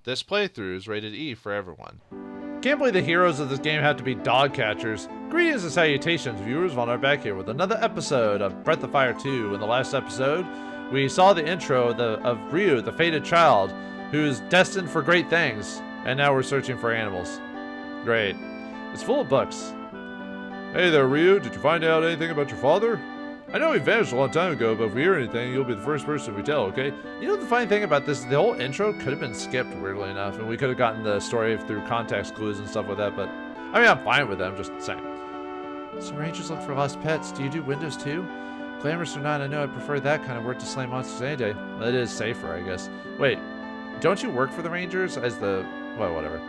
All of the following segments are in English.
This playthrough is rated E for everyone. Can't believe the heroes of this game have to be dog catchers. Greetings and salutations, viewers. Vauldemare back here with another episode of Breath of Fire 2. In the last episode, we saw the intro of Ryu, the fated child, who's destined for great things. And now we're searching for animals. Great. It's full of books. Hey there, Ryu. Did you find out anything about your father? I know he vanished a long time ago, but if we hear anything, you'll be the first person we tell, okay? You know the funny thing about this? The whole intro could have been skipped, weirdly enough, and we could have gotten the story through context clues and stuff like that, but I mean, I'm fine with it, I'm just saying. So rangers look for lost pets. Do you do windows too? Glamorous or not, I know I prefer that kind of work to slay monsters any day. It is safer, I guess. Wait, don't you work for the rangers as the... well, whatever.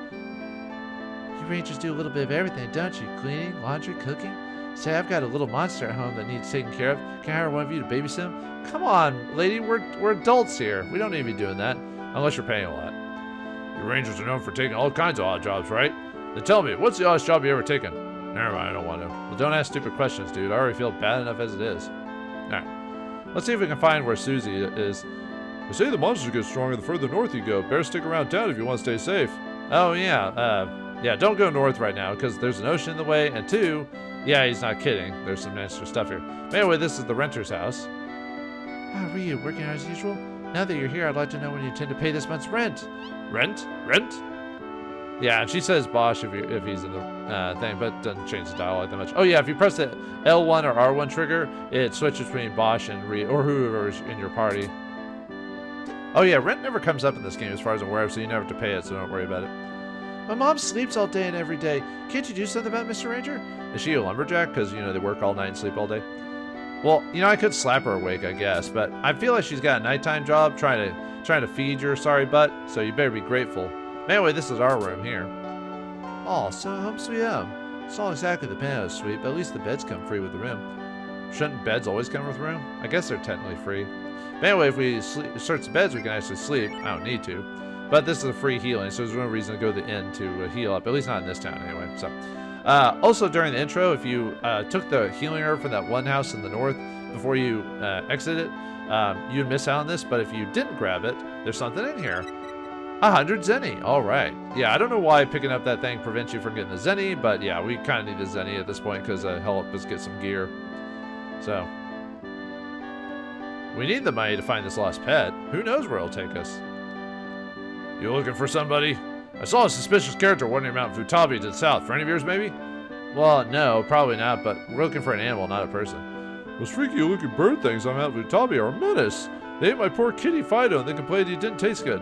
You rangers do a little bit of everything, don't you? Cleaning, laundry, cooking? Say, I've got a little monster at home that needs taken care of. Can I hire one of you to babysit him? Come on, lady, we're adults here. We don't need to be doing that, unless you're paying a lot. You rangers are known for taking all kinds of odd jobs, right? Then tell me, what's the oddest job you ever taken? Never mind, I don't want to. Well, don't ask stupid questions, dude. I already feel bad enough as it is. Alright, let's see if we can find where Suzie is. They say the monsters get stronger the further north you go. Better stick around town if you want to stay safe. Oh, yeah, don't go north right now, because there's an ocean in the way, and two, yeah, he's not kidding. There's some extra stuff here. Anyway, this is the renter's house. Ah, Ryu, working as usual? Now that you're here, I'd like to know when you intend to pay this month's rent. Rent? Rent? Yeah, and she says Bosch if he's in the thing, but doesn't change the dialogue that much. Oh yeah, if you press the L1 or R1 trigger, it switches between Bosch and Ryu, or whoever's in your party. Oh yeah, rent never comes up in this game as far as I'm aware of, so you never have to pay it, so don't worry about it. My mom sleeps all day and every day. Can't you do something about it, Mr. Ranger? Is she a lumberjack? Because, you know, they work all night and sleep all day. Well, you know, I could slap her awake, I guess, but I feel like she's got a nighttime job trying to feed your sorry butt, so you better be grateful. Anyway, this is our room here. Oh, so home sweet home. It's not exactly the penthouse suite, but at least the beds come free with the room. Shouldn't beds always come with the room? I guess they're technically free. But anyway, if we search the beds, we can actually sleep. I don't need to. But this is a free healing, so there's no reason to go to the inn to heal up, at least not in this town anyway. So, also during the intro, if you took the healing herb from that one house in the north before you exited, you'd miss out on this, but if you didn't grab it, there's something in here. 100 zenny, all right. Yeah, I don't know why picking up that thing prevents you from getting the zenny, but yeah, we kind of need the zenny at this point because help us get some gear. So, we need the money to find this lost pet. Who knows where it'll take us? You looking for somebody? I saw a suspicious character wandering around Futaba to the south. Friend of yours, maybe? Well, no, probably not, but we're looking for an animal, not a person. Those freaky-looking bird things I'm out in Futaba are a menace. They ate my poor kitty Fido, and they complained it didn't taste good.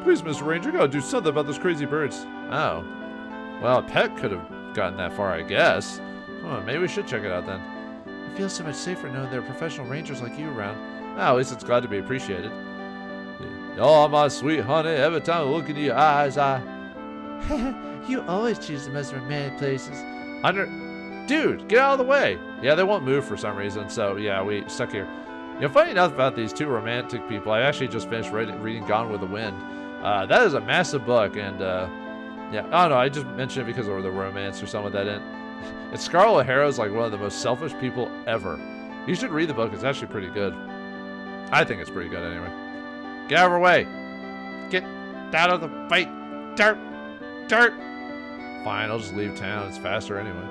Please, Mr. Ranger, gotta do something about those crazy birds. Oh. Well, a pet could have gotten that far, I guess. Maybe we should check it out, then. I feel so much safer knowing there are professional rangers like you around. Oh, at least it's glad to be appreciated. Oh, my sweet honey, every time I look into your eyes, You always choose the most romantic places. Dude, get out of the way. Yeah, they won't move for some reason, so yeah, we stuck here. You know, funny enough about these two romantic people, I actually just finished reading Gone with the Wind. That is a massive book, and yeah, I don't know, I just mentioned it because of the romance or something like that. And Scarlett O'Hara is like one of the most selfish people ever. You should read the book, it's actually pretty good. I think it's pretty good anyway. Get out of our way. Get out of the fight. Dirt. Dirt. Fine, I'll just leave town. It's faster anyway.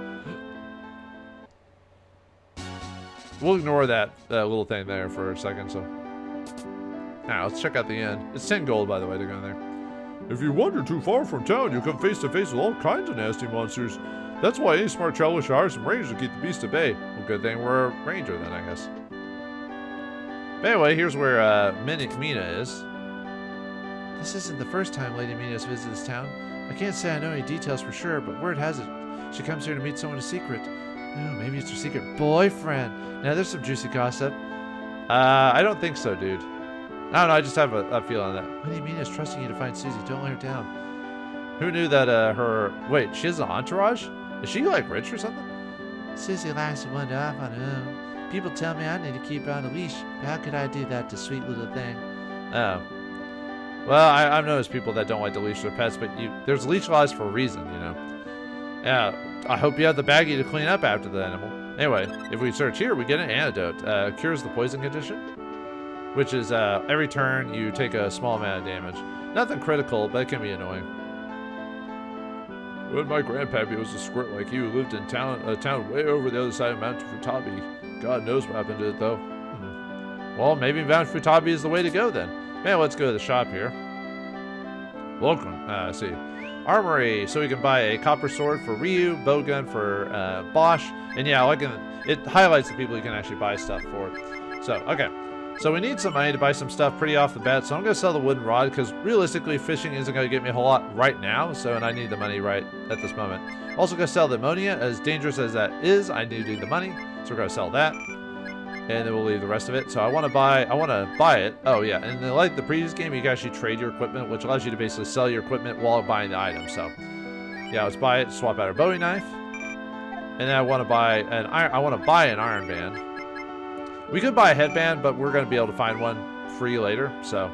We'll ignore that little thing there for a second, so. Now, let's check out the inn. It's 10 gold, by the way, to go in there. If you wander too far from town, you'll come face to face with all kinds of nasty monsters. That's why any smart traveler should hire some rangers to keep the beast at bay. Well, good thing we're a ranger then, I guess. But anyway, here's where Mina is. This isn't the first time Lady Mina has visited this town. I can't say I know any details for sure, but word has it she comes here to meet someone in secret. Oh, maybe it's her secret boyfriend. Now, there's some juicy gossip. I don't think so, dude. I don't know, I just have a feeling on that. Lady Mina is trusting you to find Suzie. Don't let her down. Who knew that wait, she has an entourage? Is she, like, rich or something? Suzie likes to wander off on her own. People tell me I need to keep her on a leash, but how could I do that to sweet little thing? Oh. Well, I've noticed people that don't like to leash their pets, but there's leash laws for a reason, you know. Yeah, I hope you have the baggie to clean up after the animal. Anyway, if we search here, we get an antidote. Cures the poison condition. which is every turn you take a small amount of damage. Nothing critical, but it can be annoying. When my grandpappy was a squirt like you, who lived in a town way over the other side of Mount Futabi. God knows what happened to it, though. Well, maybe Mount Futabi is the way to go, then. Man, let's go to the shop here. Welcome. Let's see. Armory, so we can buy a copper sword for Ryu, bowgun for Bosch, and yeah, it highlights the people you can actually buy stuff for. So, okay. So we need some money to buy some stuff pretty off the bat, so I'm going to sell the wooden rod, because realistically, fishing isn't going to get me a whole lot right now, and I need the money right at this moment. Also going to sell the ammonia. As dangerous as that is, I need the money, so we're going to sell that, and then we'll leave the rest of it. So I want to buy it. Oh yeah, and then, like the previous game, you can actually trade your equipment, which allows you to basically sell your equipment while buying the item. So yeah, let's buy it, swap out our Bowie knife, and then I want to buy an iron band. We could buy a headband, but we're going to be able to find one free later, so.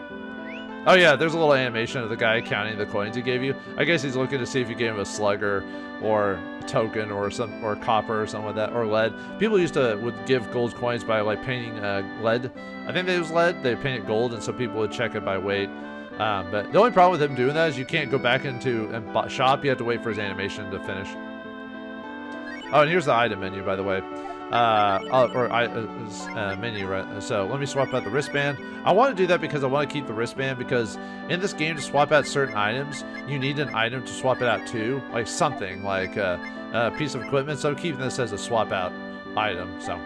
Oh yeah, there's a little animation of the guy counting the coins he gave you. I guess he's looking to see if you gave him a slugger or a token or copper or something like that, or lead. People would give gold coins by like painting lead. I think they use lead, they paint it gold, and so people would check it by weight. But the only problem with him doing that is you can't go back into a shop, you have to wait for his animation to finish. Oh, and here's the item menu, by the way. Menu, right? So let me swap out the wristband. I want to do that because I want to keep the wristband, because in this game, to swap out certain items, you need an item to swap it out to, like something like a piece of equipment. So I'm keeping this as a swap out item. So,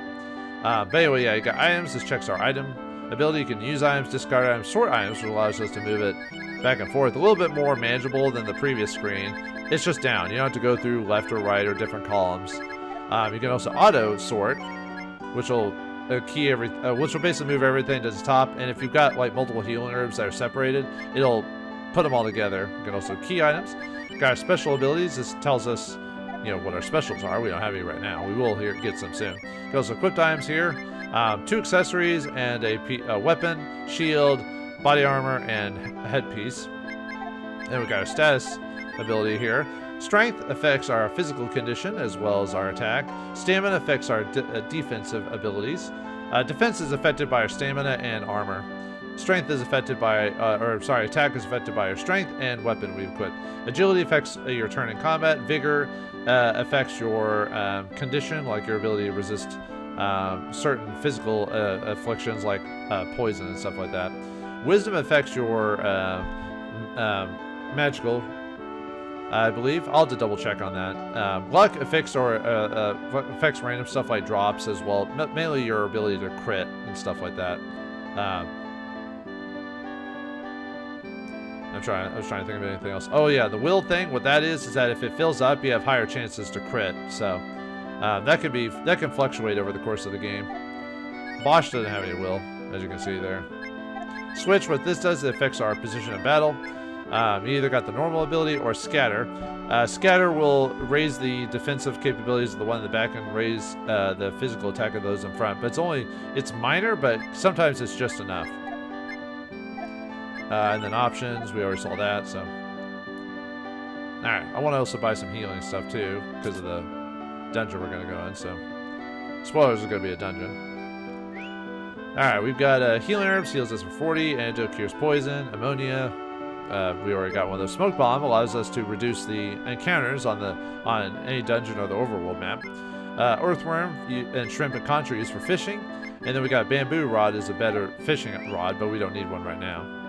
but anyway, yeah, you got items. This checks our item ability. You can use items, discard items, sort items, which allows us to move it back and forth. A little bit more manageable than the previous screen. It's just down. You don't have to go through left or right or different columns. You can also auto sort, which will which will basically move everything to the top. And if you've got like multiple healing herbs that are separated, it'll put them all together. You can also key items. Got our special abilities. This tells us, what our specials are. We don't have any right now. We will get some soon. You can also equip items here. 2 accessories and a weapon, shield, body armor, and headpiece. Then we got our status ability here. Strength affects our physical condition as well as our attack. Stamina affects our defensive abilities. Defense is affected by our stamina and armor. Strength is affected by, attack is affected by our strength and weapon we've equipped. Agility affects your turn in combat. Vigor affects your condition, like your ability to resist certain physical afflictions like poison and stuff like that. Wisdom affects your magical, I believe. I'll have to double check on that. Luck affects affects random stuff like drops as well, mainly your ability to crit and stuff like that. I was trying to think of anything else. Oh yeah, the will thing. What that is that if it fills up, you have higher chances to crit. So that can fluctuate over the course of the game. Bosch doesn't have any will, as you can see there. Switch. What this does, it affects our position in battle. You either got the normal ability or scatter. Scatter will raise the defensive capabilities of the one in the back and raise the physical attack of those in front. But it's minor, but sometimes it's just enough. And then options, we already saw that, so. Alright, I want to also buy some healing stuff too, because of the dungeon we're going to go in, so. Spoilers, is going to be a dungeon. Alright, we've got healing herbs, heals us for 40, antidote cures poison, ammonia. We already got one of those. Smoke bomb allows us to reduce the encounters on any dungeon or the overworld map. Earthworm and shrimp and contra used for fishing. And then we got bamboo rod is a better fishing rod, but we don't need one right now.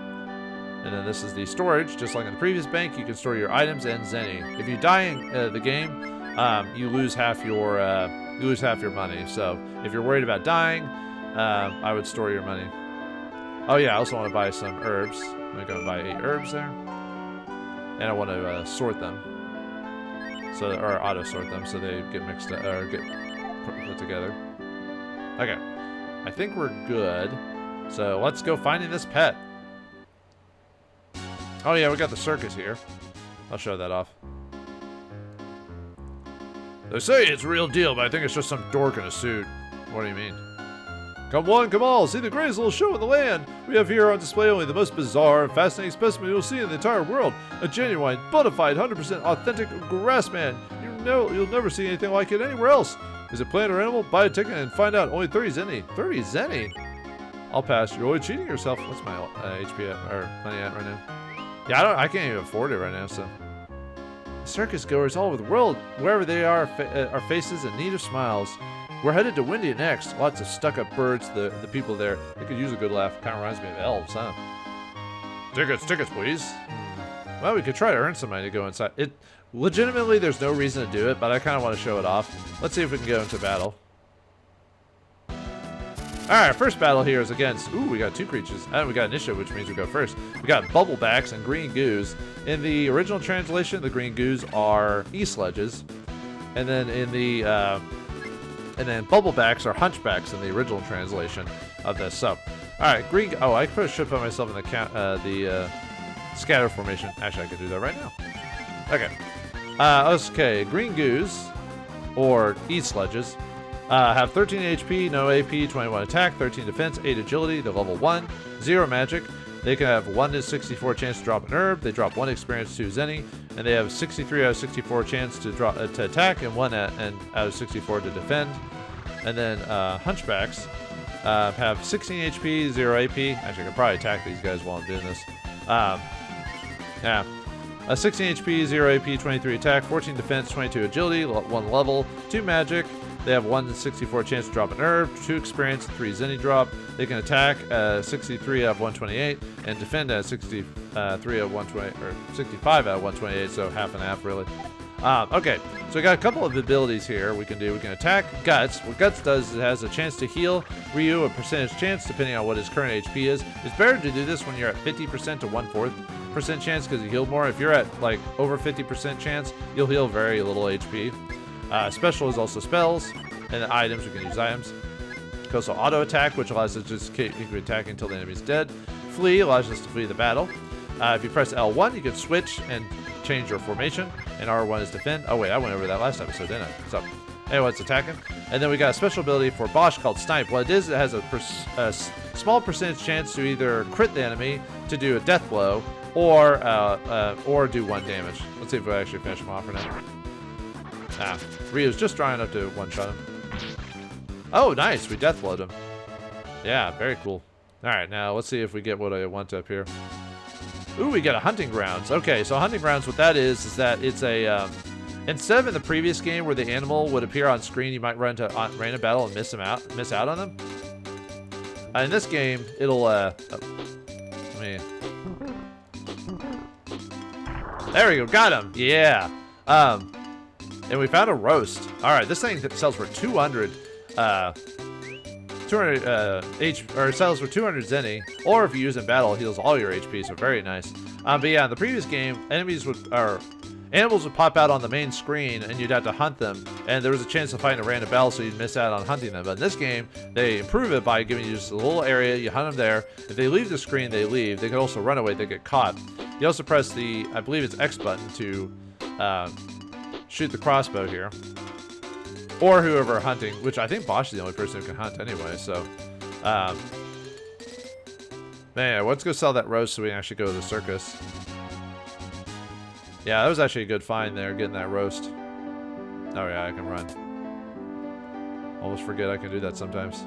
And then this is the storage. Just like in the previous bank, you can store your items and zenny. If you die in the game, you lose half your money. So if you're worried about dying, I would store your money. Oh yeah, I also want to buy some herbs. I'm going to buy 8 herbs there. And I want to sort them. Or auto sort them so they get mixed up, or get put together. Okay. I think we're good. So let's go finding this pet. Oh yeah, we got the circus here. I'll show that off. They say it's a real deal, but I think it's just some dork in a suit. What do you mean? Come one, come all, see the greatest little show in the land. We have here on display only the most bizarre and fascinating specimen you'll see in the entire world. A genuine, bona fide, 100% authentic grassman. You'll never see anything like it anywhere else. Is it plant or animal? Buy a ticket and find out. Only 30 zenny. 30 zenny? I'll pass. You're only cheating yourself. What's my HP at, or money at right now? Yeah, I can't even afford it right now, so. Circus goers all over the world, wherever they are faces in need of smiles. We're headed to Windia next. Lots of stuck-up birds, the people there. They could use a good laugh. Kind of reminds me of elves, huh? Tickets, please. Well, we could try to earn some money to go inside. Legitimately, there's no reason to do it, but I kind of want to show it off. Let's see if we can go into battle. Alright, first battle here is against... Ooh, we got 2 creatures. And we got initiative, which means we go first. We got bubblebacks and green goos. In the original translation, the green goos are e-sledges. And then in the... and then bubblebacks are hunchbacks in the original translation of this. So, alright, green... Oh, I should put myself in the scatter formation. Actually, I could do that right now. Okay. Okay, green goos, or e-sledges, have 13 HP, no AP, 21 attack, 13 defense, 8 agility. They're level 1, 0 magic. They can have 1 to 64 chance to drop an herb. They drop 1 experience, 2 zenny, and they have 63 out of 64 chance to drop to attack, and 1 out of 64 to defend. And then hunchbacks have 16 HP, 0 AP. Actually, I could probably attack these guys while I'm doing this. Yeah. 16 HP, 0 AP, 23 attack, 14 defense, 22 agility, 1 level, 2 magic. They have 1 to 64 chance to drop an herb, 2 experience, 3 zenny drop. They can attack 63 out of 128 and defend at 63 out of 120 or 65 out of 128, so half and half really. Okay, so we got a couple of abilities here we can do. We can attack Guts. What Guts does is it has a chance to heal Ryu a percentage chance depending on what his current HP is. It's better to do this when you're at 50% to 1/4% chance because you heal more. If you're at like over 50% chance, you'll heal very little HP. Special is also spells, and then items, we can use items. Also auto attack, which allows us to just keep attacking until the enemy's dead. Flee allows us to flee the battle. If you press L1, you can switch and change your formation, and R1 is defend. Oh wait, I went over that last episode, didn't I? So anyway, it's attacking. And then we got a special ability for Bosch called Snipe. What it is, it has a small percentage chance to either crit the enemy to do a death blow, or do 1 damage. Let's see if we actually finish him off or not. Ryu's just dry enough to one-shot him. Oh, nice. We deathblowed him. Yeah, very cool. Alright, now let's see if we get what I want up here. Ooh, we got a hunting grounds. Okay, so hunting grounds, what that is that it's a... instead of in the previous game where the animal would appear on screen, you might run into random battle and miss out on them. In this game, it'll... There we go. Got him. Yeah. And we found a roast. All right, this thing sells for 200 sells for 200 zenny, or if you use it in battle, it heals all your HP, so very nice. But yeah, in the previous game, animals would pop out on the main screen, and you'd have to hunt them, and there was a chance to fight in a random battle, so you'd miss out on hunting them. But in this game, they improve it by giving you just a little area, you hunt them there. If they leave the screen, they leave. They can also run away, they get caught. You also press the, I believe it's X button to shoot the crossbow here. Or whoever hunting, which I think Bosch is the only person who can hunt anyway, so. Man, let's go sell that roast so we can actually go to the circus. Yeah, that was actually a good find there, getting that roast. Oh yeah, I can run. Almost forget I can do that sometimes.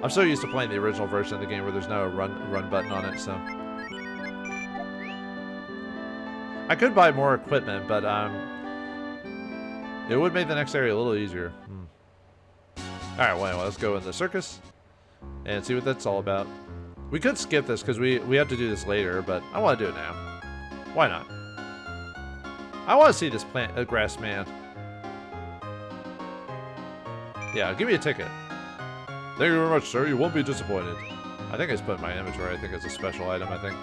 I'm so used to playing the original version of the game where there's no run button on it, so. I could buy more equipment, but it would make the next area a little easier. Alright, well anyway, let's go in the circus and see what that's all about. We could skip this because we have to do this later, but I want to do it now. Why not? I want to see this grass man. Yeah, give me a ticket. Thank you very much, sir. You won't be disappointed. I think I just put it in my inventory. I think it's a special item, I think.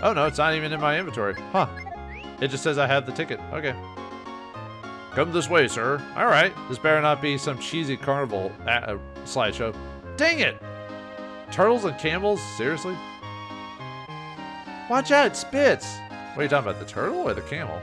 Oh no, it's not even in my inventory. Huh. It just says I have the ticket. Okay. Come this way, sir. Alright. This better not be some cheesy carnival slideshow. Dang it! Turtles and camels? Seriously? Watch out, it spits! What are you talking about, the turtle or the camel?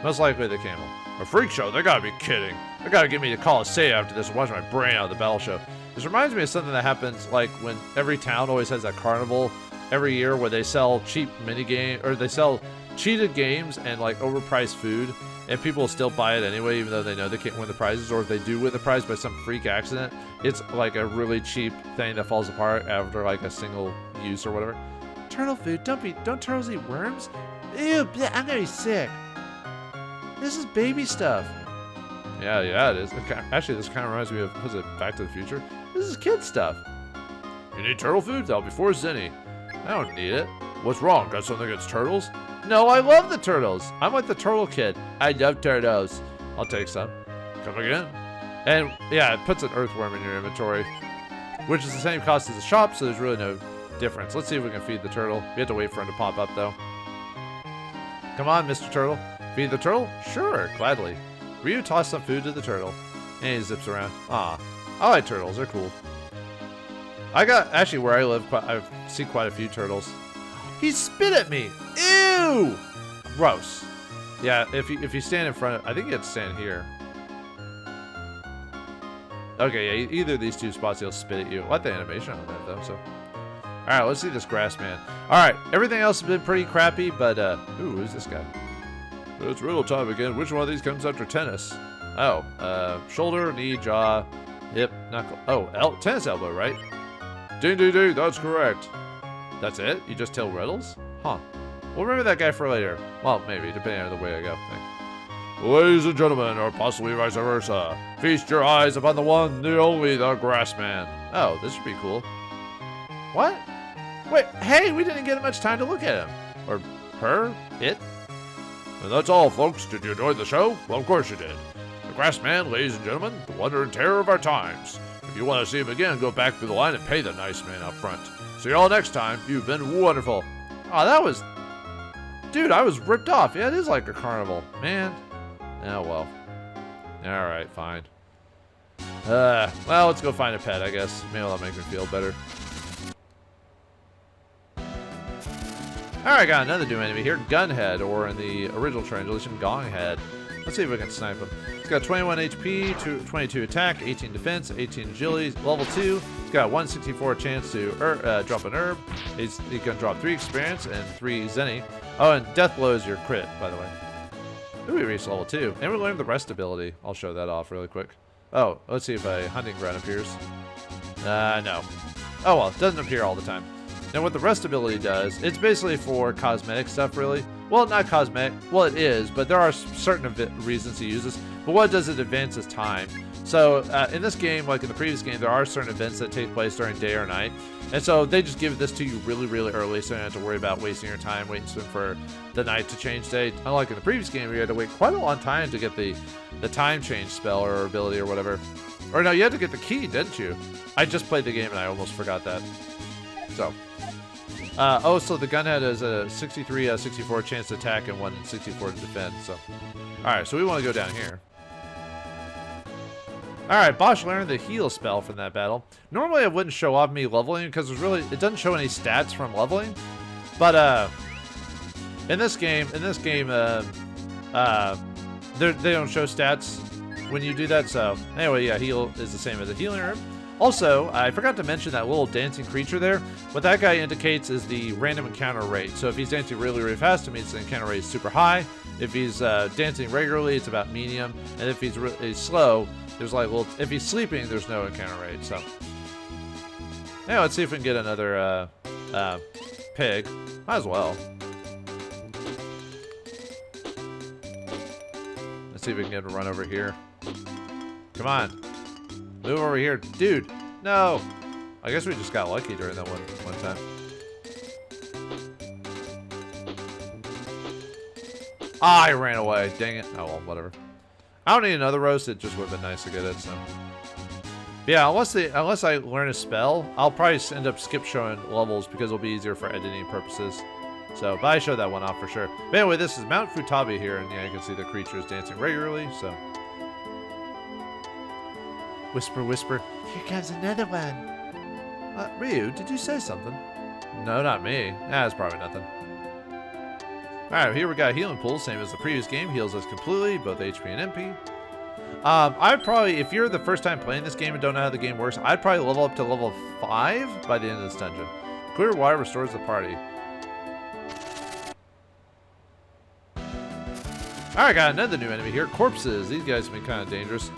Most likely the camel. A freak show? They gotta be kidding. They gotta get me to call a save after this and watch my brain out of the battle show. This reminds me of something that happens like when every town always has that carnival every year where they sell cheap minigame, or they sell cheated games and like overpriced food, and people will still buy it anyway, even though they know they can't win the prizes, or if they do win the prize by some freak accident, it's like a really cheap thing that falls apart after like a single use or whatever. Turtle food? Don't turtles eat worms? Ew, bleh, I'm gonna be sick. This is baby stuff. Yeah, it is. Actually, this kind of reminds me of, was it Back to the Future? This is kid stuff. You need turtle food? That'll be for Zinni. I don't need it. What's wrong? Got something against turtles? No, I love the turtles. I'm like the turtle kid. I love turtles. I'll take some. Come again. And yeah, it puts an earthworm in your inventory, which is the same cost as the shop, so there's really no difference. Let's see if we can feed the turtle. We have to wait for him to pop up, though. Come on, Mr. Turtle. Feed the turtle? Sure, gladly. Ryu tossed some food to the turtle, and he zips around. Aw, I like turtles. They're cool. Actually, where I live, I've seen quite a few turtles. He spit at me. Ew! Gross. Yeah, if you stand in front of, I think you have to stand here. Okay, yeah, either of these two spots, he'll spit at you. I like the animation on that, though, so. Alright, let's see this grass man. Alright, everything else has been pretty crappy, but, ooh, who's this guy? It's riddle time again. Which one of these comes after tennis? Oh, shoulder, knee, jaw, hip, knuckle. Oh, tennis elbow, right? Ding, ding, ding, that's correct. That's it? You just tell riddles? Huh. We'll remember that guy for later. Well, maybe, depending on the way I go. Thanks. Ladies and gentlemen, or possibly vice versa, feast your eyes upon the one, the only, the grass man. Oh, this should be cool. What? Wait, hey, we didn't get much time to look at him. Or her? It? And that's all, folks. Did you enjoy the show? Well, of course you did. The grass man, ladies and gentlemen, the wonder and terror of our times. If you want to see him again, go back through the line and pay the nice man up front. See y'all next time. You've been wonderful. Oh, that was... Dude, I was ripped off. Yeah, it is like a carnival. Man. Oh, well. Alright, fine. Well, let's go find a pet, I guess. Maybe that'll make me feel better. Alright, got another new enemy here. Gunhead, or in the original translation, Gonghead. Let's see if we can snipe him. He's got 21 HP, 22 attack, 18 defense, 18 agility, level 2. He's got 164 chance to drop an herb. He can drop 3 experience and 3 zenny. Oh, and death blow is your crit, by the way. Ooh, we reached level 2. And we learned the rest ability. I'll show that off really quick. Oh, let's see if a hunting ground appears. No. Oh well, it doesn't appear all the time. Now what the rest ability does, it's basically for cosmetic stuff, really. Well, not cosmetic. Well, it is, but there are certain reasons to use this. But what it does, it advances time. So in this game, like in the previous game, there are certain events that take place during day or night. And so they just give this to you really, really early, so you don't have to worry about wasting your time waiting for the night to change day. Unlike in the previous game, you had to wait quite a long time to get the time change spell or ability or whatever. Or no, you had to get the key, didn't you? I just played the game and I almost forgot that. So... so the gunhead has a 63, 64 chance to attack and 164 to defend. So, all right, so we want to go down here. All right, Bosch learned the heal spell from that battle. Normally, it wouldn't show off me leveling because it doesn't show any stats from leveling. But in this game, they don't show stats when you do that. So anyway, yeah, heal is the same as a healing herb. Also, I forgot to mention that little dancing creature there. What that guy indicates is the random encounter rate. So if he's dancing really, really fast, it means the encounter rate is super high. If he's dancing regularly, it's about medium. And if he's slow, there's like if he's sleeping, there's no encounter rate. So, yeah, let's see if we can get another pig. Might as well. Let's see if we can get him to run over here. Come on. Move over here. Dude, no. I guess we just got lucky during that one time. Ah, I ran away. Dang it. Oh, well, whatever. I don't need another roast. It just would have been nice to get it, so. Yeah, unless I learn a spell, I'll probably end up skip showing levels because it'll be easier for editing purposes. So, but I showed that one off for sure. But anyway, this is Mount Futabi here, and yeah, you can see the creatures dancing regularly, so. Whisper, whisper. Here comes another one. Ryu, did you say something? No, not me. It's probably nothing. Alright, here we got healing pool, same as the previous game. Heals us completely, both HP and MP. I'd probably, if you're the first time playing this game and don't know how the game works, I'd probably level up to level 5 by the end of this dungeon. Clear water restores the party. Alright, got another new enemy here. Corpses. These guys can be kind of dangerous.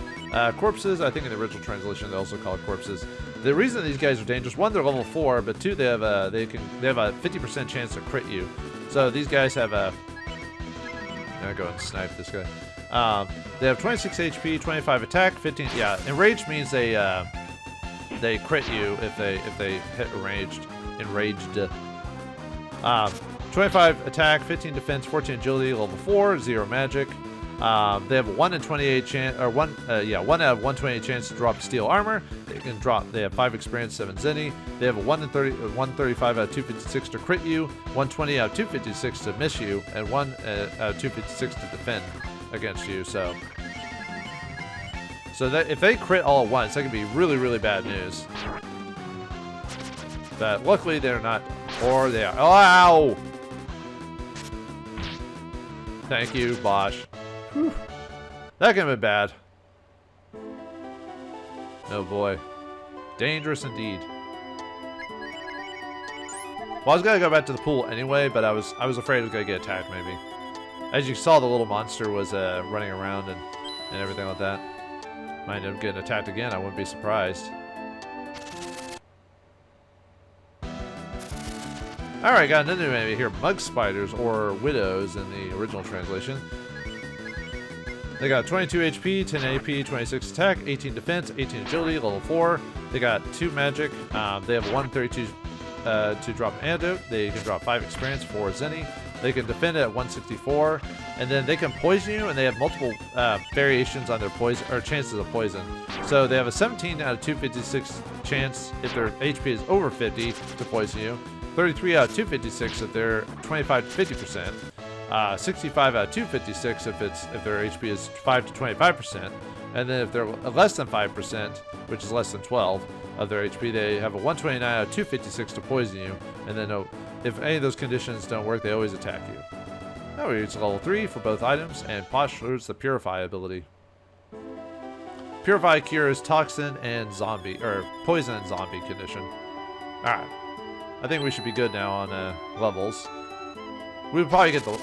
Corpses, I think in the original translation they also call it corpses. The reason these guys are dangerous, one, they're level 4, but two, they have a 50% chance to crit you. So these guys have a... I'm gonna go and snipe this guy. They have 26 HP, 25 attack, 15... Yeah, enraged means they crit you if they hit enraged. 25 attack, 15 defense, 14 agility, level 4, 0 magic. They have a 1 in 28 chance, or 1 out of 128 chance to drop steel armor. They have 5 experience, 7 zenny. They have a 135 out of 256 to crit you, 120 out of 256 to miss you, and 1 out of 256 to defend against you. So that if they crit all at once, that could be really, really bad news. But luckily they're not, or they are. Oh, ow! Thank you, Bosch. Whew. That could have been bad. Oh boy. Dangerous indeed. Well, I was gonna go back to the pool anyway, but I was afraid I was gonna get attacked maybe. As you saw, the little monster was running around and everything like that. Might end up getting attacked again, I wouldn't be surprised. Alright, got another new enemy here. Mug spiders, or widows in the original translation. They got 22 HP, 10 AP, 26 attack, 18 defense, 18 agility, level 4. They got 2 magic. They have 132 to drop an antidote. They can drop 5 experience, 4 zenny. They can defend it at 164. And then they can poison you, and they have multiple variations on their poison, or chances of poison. So they have a 17 out of 256 chance if their HP is over 50 to poison you. 33 out of 256 if they're 25 to 50%, 65 out of 256 if their HP is 5 to 25%, and then if they're less than 5%, which is less than 12 of their HP, they have a 129 out of 256 to poison you, and then if any of those conditions don't work, they always attack you. Now we reach level 3 for both items, and postures the Purify ability. Purify cures toxin and zombie, or poison and zombie condition. Alright. I think we should be good now on levels. We would probably get the...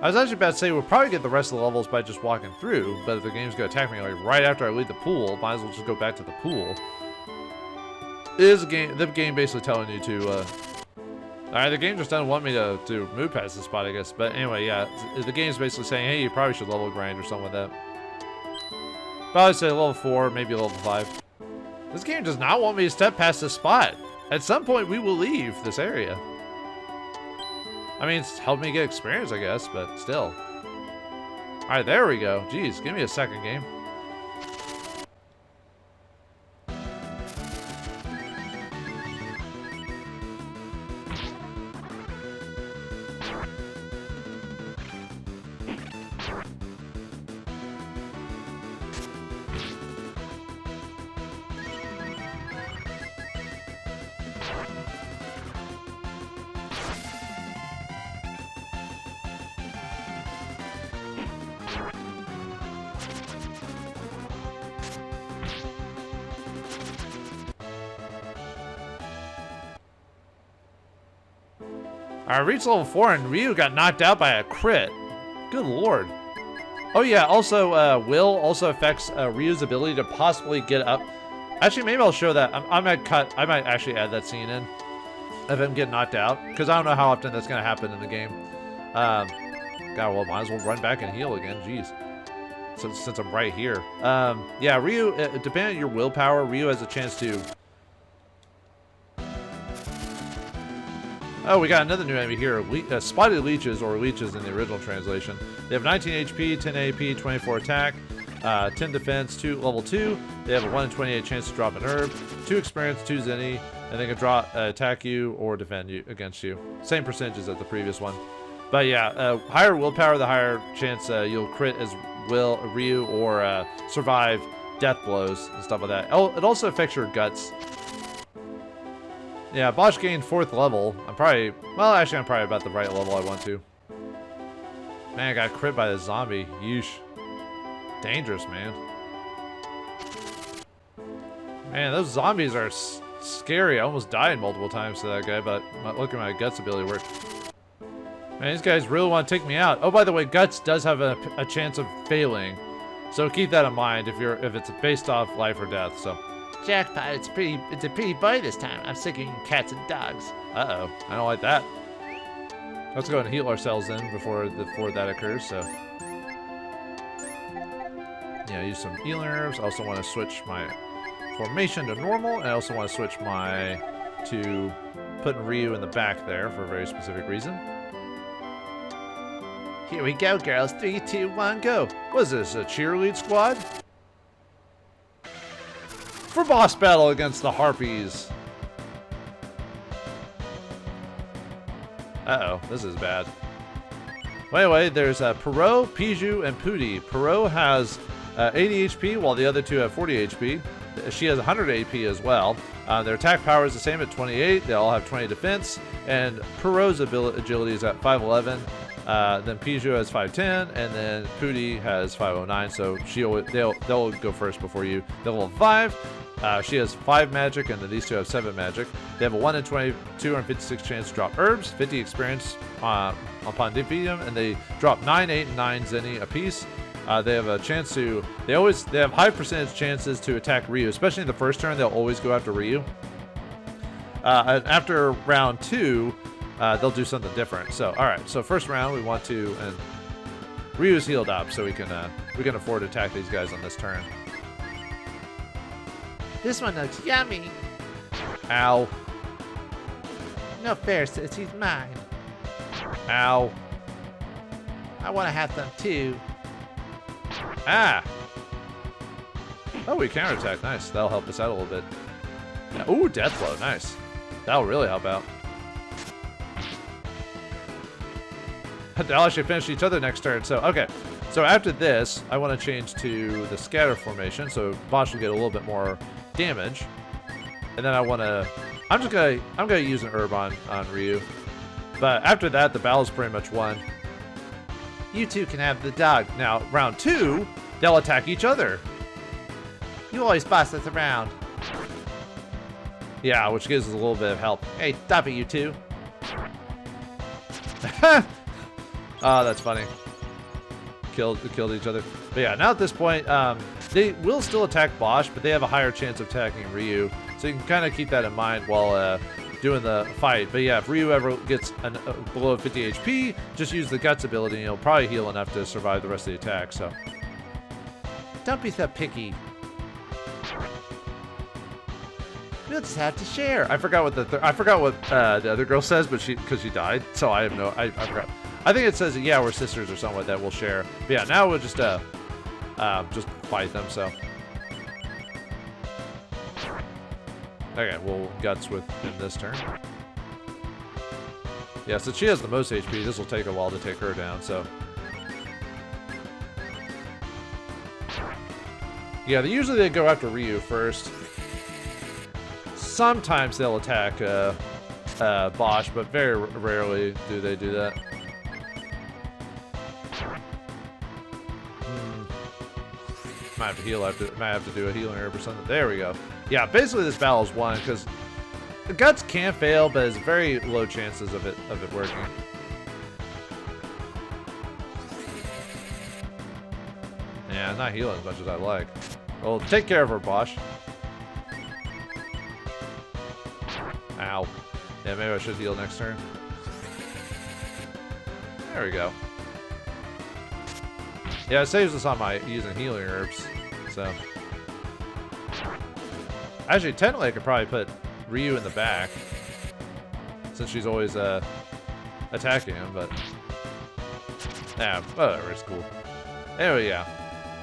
I was actually about to say we'll probably get the rest of the levels by just walking through, but if the game's going to attack me like right after I leave the pool, might as well just go back to the pool. It is a game, the game basically telling you to... Alright, the game just doesn't want me to move past this spot, I guess. But anyway, yeah, the game's basically saying, hey, you probably should level grind or something like that. Probably say level 4, maybe level 5. This game does not want me to step past this spot. At some point, we will leave this area. I mean, it's helped me get experience, I guess, but still. Alright, there we go. Jeez, give me a second, game. I reached level 4 and Ryu got knocked out by a crit. Good lord. Oh yeah, also Will also affects Ryu's ability to possibly get up. Actually, maybe I'll show that. I might actually add that scene in of him getting knocked out, because I don't know how often that's going to happen in the game. God, well, might as well run back and heal again. Jeez. Since I'm right here. Yeah, Ryu, depending on your willpower, Ryu has a chance to... Oh, we got another new enemy here. Spotted leeches, or leeches in the original translation. They have 19 HP, 10 AP, 24 attack, 10 defense, level 2. They have a 1 in 28 chance to drop an herb, 2 experience, 2 zenny, and they can attack you or defend you against you. Same percentages as the previous one. But yeah, higher willpower, the higher chance you'll crit as Ryu or survive death blows and stuff like that. It also affects your guts. Yeah, Bosch gained 4th level. I'm probably about the right level I want to. Man, I got crit by the zombie. Yeesh. Dangerous, man. Man, those zombies are scary. I almost died multiple times to that guy, but look at my guts ability work. Man, Man, these guys really want to take me out. Oh, by the way, Guts does have a chance of failing, so keep that in mind if it's based off life or death. So, Jackpot, it's a pretty boy this time. I'm sick of eating cats and dogs. uh-oh, I don't like that. Let's go ahead and heal ourselves in before that occurs. So, yeah, use some healing herbs. I also want to switch my formation to normal, and I also want to switch to putting Ryu in the back there for a very specific reason. Here we go, girls. 3, 2, 1, go. What is this, a cheerlead squad? For boss battle against the Harpies. Uh-oh, this is bad. Well, anyway, there's Perot, Piju, and Pooty. Perot has 80 HP, while the other two have 40 HP. She has 100 AP as well. Their attack power is the same at 28. They all have 20 defense. And Perot's agility is at 511. Then Piju has 510, and then Pooty has 509. So they'll go first before you. They're level 5. She has 5 magic, and then these two have 7 magic. They have a 1 in 20, 256 chance to drop herbs, 50 experience upon defeating them, and they drop 9, 8, and 9 zenny apiece. They have a chance to. They have high percentage chances to attack Ryu, especially in the first turn. They'll always go after Ryu. And after round 2, they'll do something different. So, all right. So first round, we want to, and Ryu's healed up, so we can afford to attack these guys on this turn. This one looks yummy. Ow. No fair, sis. He's mine. Ow. I want to have them too. Ah. Oh, we counterattack. Nice. That'll help us out a little bit. Yeah. Ooh, death blow. Nice. That'll really help out. They'll actually finish each other next turn. So, okay. So after this, I want to change to the scatter formation, so Bosch will get a little bit more damage. And then I'm gonna use an herb on Ryu. But after that, the battle's pretty much won. You two can have the dog. Now, round 2, they'll attack each other. You always boss us around. Yeah, which gives us a little bit of help. Hey, stop it, you two. Oh, that's funny. Killed each other. But yeah, now at this point, they will still attack Bosch, but they have a higher chance of attacking Ryu. So you can kind of keep that in mind while doing the fight. But yeah, if Ryu ever gets below 50 HP, just use the Guts ability, and he'll probably heal enough to survive the rest of the attack. So don't be so picky. We'll just have to share. I forgot what the other girl says, but because she died, so I forgot. I think it says, yeah, we're sisters or something like that. We'll share. But yeah, now we'll just fight them. So okay, we'll Guts in this turn. Yeah, since she has the most HP, this will take a while to take her down. So yeah, usually they go after Ryu first. Sometimes they'll attack Bosch, but very rarely do they do that. Might have to heal. Might have to do a healing herb or something. There we go. Yeah, basically this battle is won because the Guts can fail, but it's very low chances of it working. Yeah, I'm not healing as much as I like. Well, take care of her, Bosch. Ow. Yeah, maybe I should heal next turn. There we go. Yeah, it saves us on my using healing herbs. So actually, technically, I could probably put Ryu in the back since she's always attacking him. But yeah, whatever, it's cool. Anyway, yeah.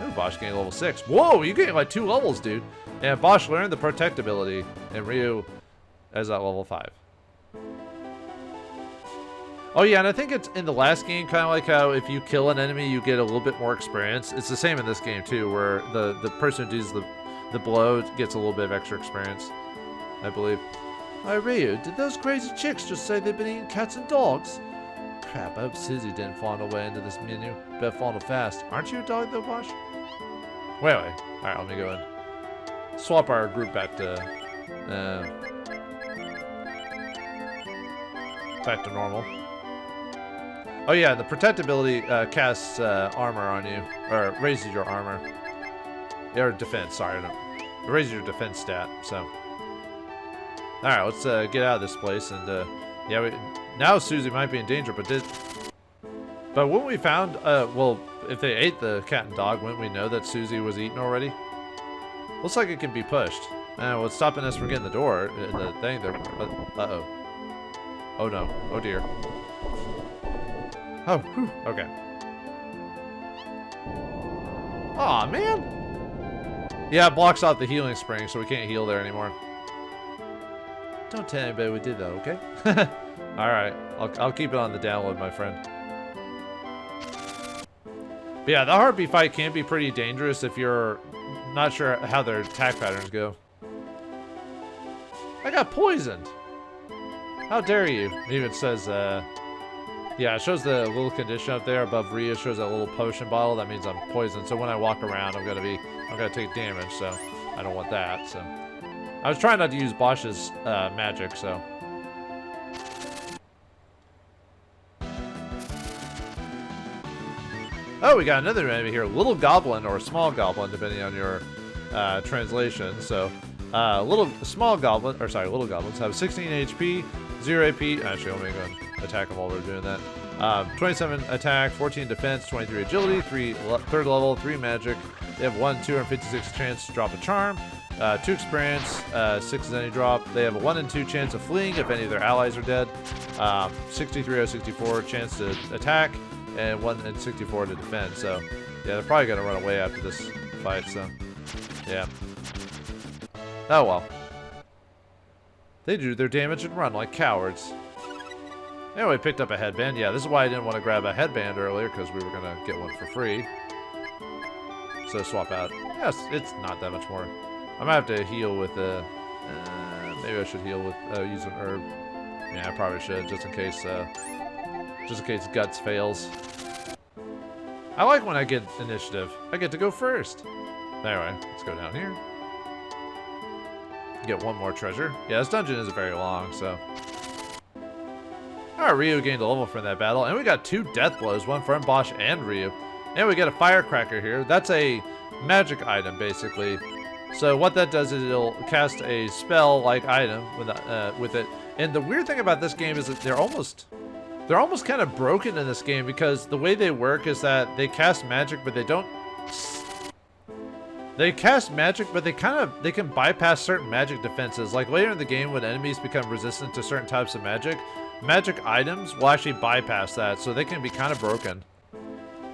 Ooh, Bosch gained level 6. Whoa, you gained like 2 levels, dude. And Bosch learned the protect ability, and Ryu is at level 5. Oh yeah, and I think it's in the last game, kind of like how if you kill an enemy, you get a little bit more experience. It's the same in this game too, where the person who does the blow gets a little bit of extra experience, I believe. Hey Ryu, did those crazy chicks just say they've been eating cats and dogs? Crap, I hope Suzie didn't find her way into this menu. Better find her fast. Aren't you a dog though, Bosch? Wait. Alright, let me go and swap our group back to normal. Oh yeah, the protect ability casts armor on you, or raises your armor. Or defense, sorry. No. It raises your defense stat, so. Alright, let's get out of this place, and yeah, now Suzie might be in danger, but when we found, well, if they ate the cat and dog, wouldn't we know that Suzie was eaten already? Looks like it can be pushed. What's stopping us from getting the door, the thing there, uh-oh. Oh no, oh dear. Oh, whew, okay. Aw, man! Yeah, it blocks off the healing spring, so we can't heal there anymore. Don't tell anybody we did that, okay? Alright, I'll keep it on the download, my friend. But yeah, the heartbeat fight can be pretty dangerous if you're not sure how their attack patterns go. I got poisoned! How dare you? It even says, yeah, it shows the little condition up there above Ryu. It shows that little potion bottle. That means I'm poisoned. So when I walk around, I'm gonna take damage. So I don't want that. So I was trying not to use Bosch's magic. So oh, we got another enemy here, little goblin or small goblin, depending on your translation. So little goblins have 16 HP, 0 AP. Actually, let me go and attack them while we're doing that. 27 attack, 14 defense, 23 agility, 3rd level, 3 magic. They have 256 chance to drop a charm, 2 experience, 6 is any drop. They have a 1 in 2 chance of fleeing if any of their allies are dead. 63 out of 64 chance to attack, and 1 in 64 to defend. So yeah, they're probably gonna run away after this fight. So yeah. Oh well. They do their damage and run like cowards. Anyway, picked up a headband. Yeah, this is why I didn't want to grab a headband earlier, because we were going to get one for free. So swap out. Yes, it's not that much more. I might have to heal with a... maybe I should heal with use an herb. Yeah, I probably should, just in case guts fails. I like when I get initiative. I get to go first. Anyway, let's go down here. Get one more treasure. Yeah, this dungeon isn't very long, so... Alright, Ryu gained a level from that battle, and we got 2 death blows, one from Bosch and Ryu. And we get a firecracker here. That's a magic item, basically. So what that does is it'll cast a spell-like item with it. And the weird thing about this game is that they're almost kind of broken in this game, because the way they work is that they cast magic, but they don't... They cast magic, but they can bypass certain magic defenses. Like later in the game, when enemies become resistant to certain types of magic items will actually bypass that, so they can be kind of broken.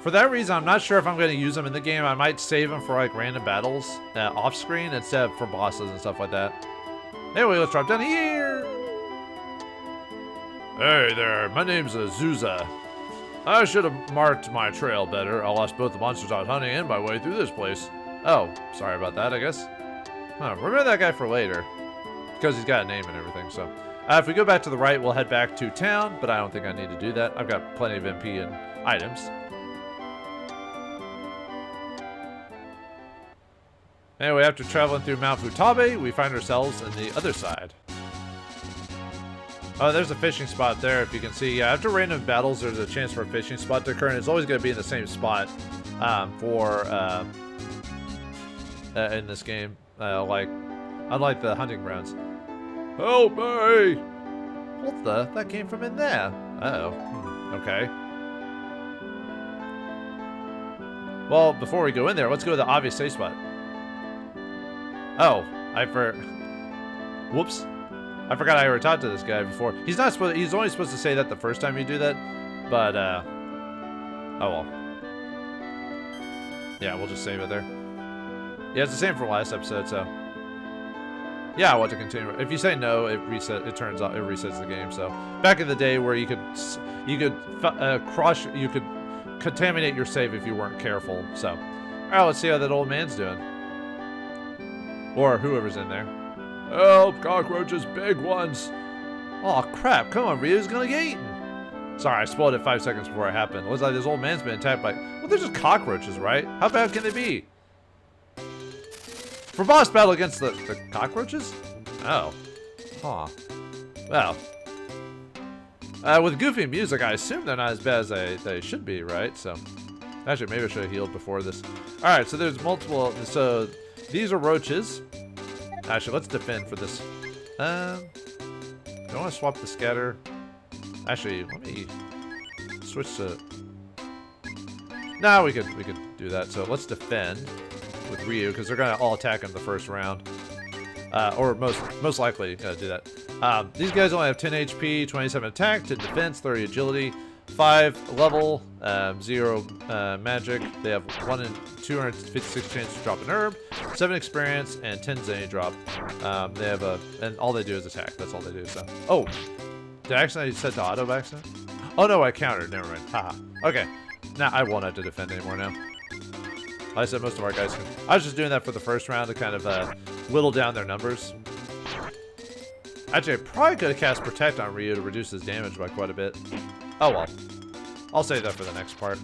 For that reason, I'm not sure if I'm going to use them in the game. I might save them for like random battles off screen instead of for bosses and stuff like that. Anyway, let's drop down here. Hey there, my name's Suzie. I should have marked my trail better. I lost both the monsters I was hunting and my way through this place. Oh, sorry about that, I guess. Remember that guy for later, because he's got a name and everything, so. If we go back to the right, we'll head back to town, but I don't think I need to do that. I've got plenty of MP and items. Anyway, after traveling through Mount Futabe, we find ourselves on the other side. Oh, there's a fishing spot there, if you can see. Yeah, after random battles, there's a chance for a fishing spot to occur, and it's always going to be in the same spot in this game, unlike the hunting grounds. Help me! What the? That came from in there. Uh-oh. Okay. Well, before we go in there, let's go to the obvious safe spot. Oh, whoops. I forgot I ever talked to this guy before. He's only supposed to say that the first time you do that, but, oh well. Yeah, we'll just save it there. Yeah, it's the same from last episode, so. Yeah, I want to continue. If you say no, it resets the game. So back in the day, where you could contaminate your save if you weren't careful. So, all right, let's see how that old man's doing, or whoever's in there. Help! Cockroaches, big ones. Oh crap! Come on, Ryu's gonna get eaten. Sorry, I spoiled it 5 seconds before it happened. It looks like this old man's been attacked by. Well, they're just cockroaches, right? How bad can they be? For boss battle against the cockroaches? Oh. Huh. Well. With goofy music, I assume they're not as bad as they should be, right? So, actually, maybe I should have healed before this. All right, so there's multiple. So these are roaches. Actually, let's defend for this. Do I want to swap the scatter? Actually, let me switch to. Nah, we could do that. So let's defend with Ryu because they're gonna all attack him the first round, or most likely gonna do that. These guys only have 10 HP, 27 attack, 10 defense, 30 agility, 5 level, 0 magic. They have 1 in 256 chance to drop an herb, 7 experience, and 10 zany drop. They have and all they do is attack. That's all they do. So, oh, did I accidentally set to auto by accident? Oh no, I countered. Never mind. Haha. Okay, now I won't have to defend anymore now. Like I said, most of our guys can. I was just doing that for the first round to kind of whittle down their numbers. Actually, I probably could have cast Protect on Ryu to reduce his damage by quite a bit. Oh well. I'll save that for the next part.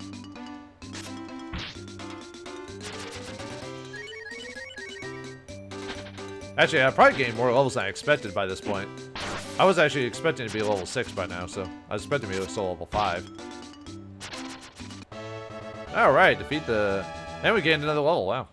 Actually, I probably gained more levels than I expected by this point. I was actually expecting to be level 6 by now, so I was expecting to be still level 5. Alright, defeat the... And we gained another level, wow.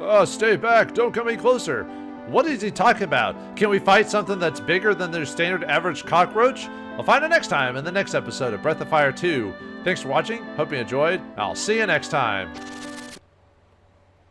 Oh, stay back, don't come any closer. What is he talking about? Can we fight something that's bigger than their standard average cockroach? I'll find out next time in the next episode of Breath of Fire 2. Thanks for watching, hope you enjoyed, I'll see you next time.